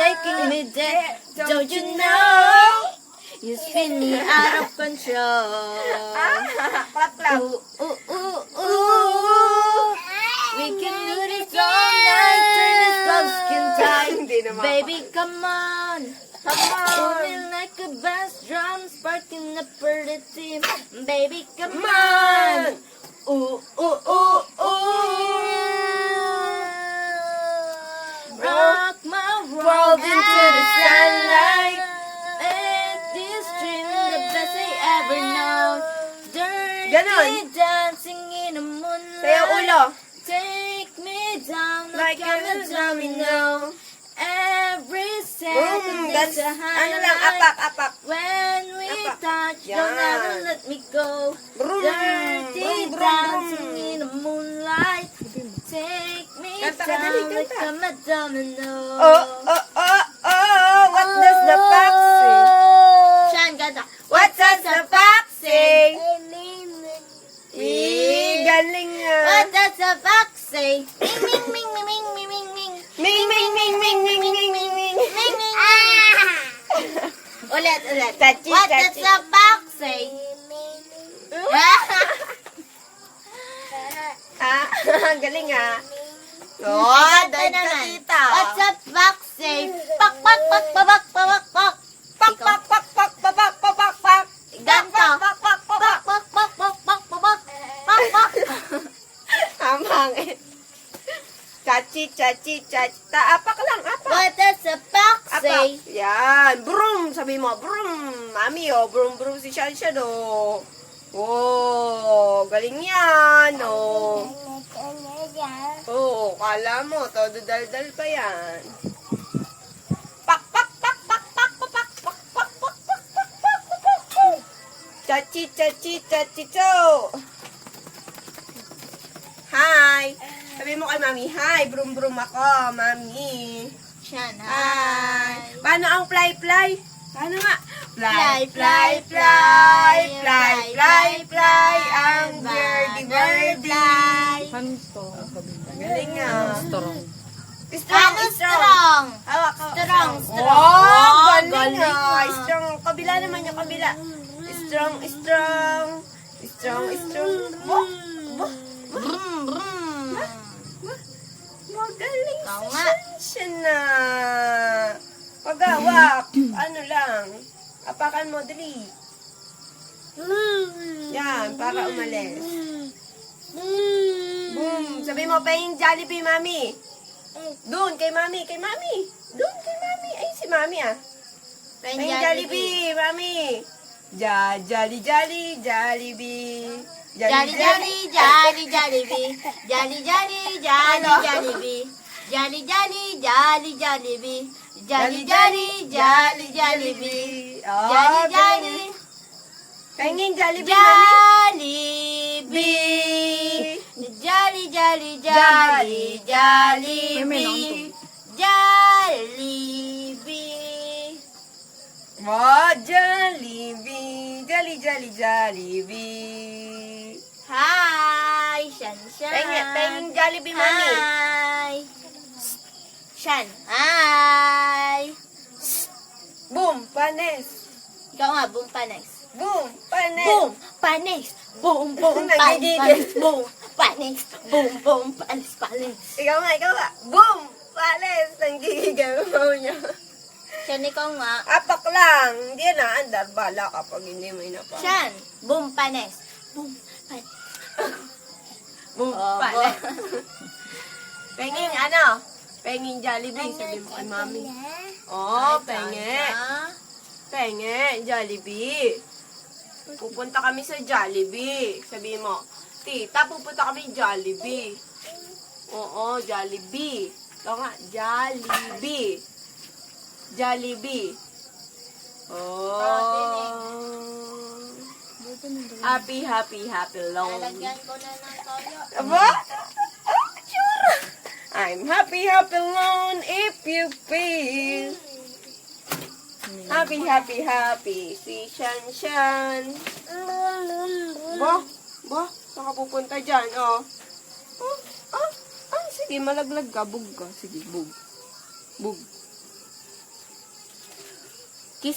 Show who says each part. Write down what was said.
Speaker 1: making me dead. Don't you know? You spin me out of control.
Speaker 2: Clap, clap.
Speaker 1: Ooh, ooh, ooh, ooh. We can do this all night. Turn this love skin tight.
Speaker 2: Hindi naman.
Speaker 1: Baby, come on.
Speaker 2: Come on.
Speaker 1: Pulling like a bass drum, sparking up for the team. Baby, come
Speaker 2: Come
Speaker 1: on.
Speaker 2: on.
Speaker 1: Ooh, ooh, ooh, ooh. Rock my world into the sunlight. Make this dream the best I ever known. Dirty
Speaker 2: Ganon.
Speaker 1: dancing in the moonlight.
Speaker 2: Sayo ulo.
Speaker 1: Take me down
Speaker 2: Like
Speaker 1: like I'm a domino. Every second
Speaker 2: Boom.
Speaker 1: is
Speaker 2: That's,
Speaker 1: a
Speaker 2: ano lang,
Speaker 1: highlight.
Speaker 2: apak, apak.
Speaker 1: When we
Speaker 2: Apak.
Speaker 1: touch,
Speaker 2: Yan.
Speaker 1: don't ever let me go.
Speaker 2: Brum,
Speaker 1: Dirty
Speaker 2: brum, brum,
Speaker 1: dancing
Speaker 2: brum.
Speaker 1: in the moonlight. Take me
Speaker 2: Kanta ka,
Speaker 1: down
Speaker 2: dali,
Speaker 1: like
Speaker 2: kanta.
Speaker 1: I'm a domino.
Speaker 2: Oh, oh, oh, oh. What does the fox say?
Speaker 1: Shan, ganda.
Speaker 2: What does the fox say? Galing nga.
Speaker 1: What does the fox say? Ming, ming, ming, ming, ming, ming, ming, ming.
Speaker 2: Ming, ming, ming, ming, ming, ming, ming, ming.
Speaker 1: Ming, ming, Ulit, ulit.
Speaker 2: Tachi,
Speaker 1: What does
Speaker 2: tachi.
Speaker 1: the fox say?
Speaker 2: Ah, galing ah. Oh, dahil ka tita.
Speaker 1: What's the fox say? Pak, pak, pak, pak, pak, pak, pak.
Speaker 2: Pak, pak, pak, pak, pak, pak, pak, pak, pak.
Speaker 1: Ganto.
Speaker 2: Pak, pak, pak, pak, pak.
Speaker 1: Pak, pak, pak, pak, pak, pak, pak, pak.
Speaker 2: Amang eh. Chachi, chachi, chachi. Apak lang, apak.
Speaker 1: What does the fox
Speaker 2: Apak.
Speaker 1: say?
Speaker 2: Yan. Brum. Sabi mo, brum. Mami, oh. Brum, brum si Shanshan, oh. Oh, galing yan, oh. Oo, kala mo, todo dal-dal pa yan. Pak, pak, pak, pak, pak, pak, pak, pak, pak, pak, pak, pak, pak, pak, pak. Chachi, chachi, chachi, cho. Hi. Sabi mo kay Mami, hi, brum, brum ako, Mami.
Speaker 1: Shan,
Speaker 2: Hi.
Speaker 1: hi.
Speaker 2: Paano ang fly, fly? Paano nga?
Speaker 1: Fly, fly, fly,
Speaker 2: fly, fly, fly, ang birdie, birdie. Galing nga.
Speaker 1: Strong.
Speaker 2: Strong,
Speaker 1: Ano
Speaker 2: strong.
Speaker 1: strong?
Speaker 2: Hawak, hawak.
Speaker 1: Strong, strong.
Speaker 2: Oh, galing
Speaker 1: galing
Speaker 2: nga.
Speaker 1: nga.
Speaker 2: Strong. Kabila naman yung kabila. Strong, strong. Strong, strong. Oh, oh.
Speaker 1: Brum, brum.
Speaker 2: Magaling
Speaker 1: Ikaw
Speaker 2: si
Speaker 1: nga.
Speaker 2: Shanshan na. Pagawak. Ano lang. Apakan mo, dali. Yan, para umalis. Boom. Sabi mo, pahing Jollibee, Mami. Doon, kay Mami, kay Mami. Doon, kay Mami. Ay, si Mami ah. Pahing Jollibee, Mami. Jolly, jolly, Jollibee.
Speaker 1: Jolly, jolly, jolly, Jollibee. Jolly, jolly, jolly, Jollibee. Jolly, jolly, jolly, Jollibee. Jolly, jolly, jolly, Jollibee. Jolly, jolly.
Speaker 2: Pahingin Jollibee, Mami.
Speaker 1: Jollibee. Jolly, jolly, jolly, Jollibee. Jollibee.
Speaker 2: Oh, Jollibee. Jolly, jolly, Jollibee.
Speaker 1: Hi, Shan, Shan.
Speaker 2: Pahingin Jollibee, Mami.
Speaker 1: Hi. Shan. Hi.
Speaker 2: Boom, panes.
Speaker 1: Ikaw nga, boom panes.
Speaker 2: Boom, panes.
Speaker 1: Boom panes. Boom, boom, panes.
Speaker 2: Nagigigil.
Speaker 1: Boom panes. Boom, boom, panes, panes.
Speaker 2: Ikaw nga. Boom, panes. Nanggigigil niya.
Speaker 1: Shan, ikaw nga.
Speaker 2: Apak lang. Hindi na andar. Bala kapag hindi mo inapa.
Speaker 1: Shan, boom panes. Boom panes.
Speaker 2: Boom,
Speaker 1: Oh,
Speaker 2: panes. Penging ano? Penging Jollibee. Sabi mo kay Mami. Oh, penge. Penge, Jollibee. Pupunta kami sa Jollibee. Sabi mo, tita, pupunta kami Jollibee. Oo, Jollibee. Ito nga, Jollibee. Jollibee. Oh. Happy, happy, happy long.
Speaker 1: Lalagyan ko na ng toyo.
Speaker 2: Aba? Sure. I'm happy, happy alone if you feel. Happy, happy, happy. Si Shanshan. Ba? Saan ka pupunta dyan? Oh. Sige, malaglag ka. Bug ka. Sige, bug. Bug.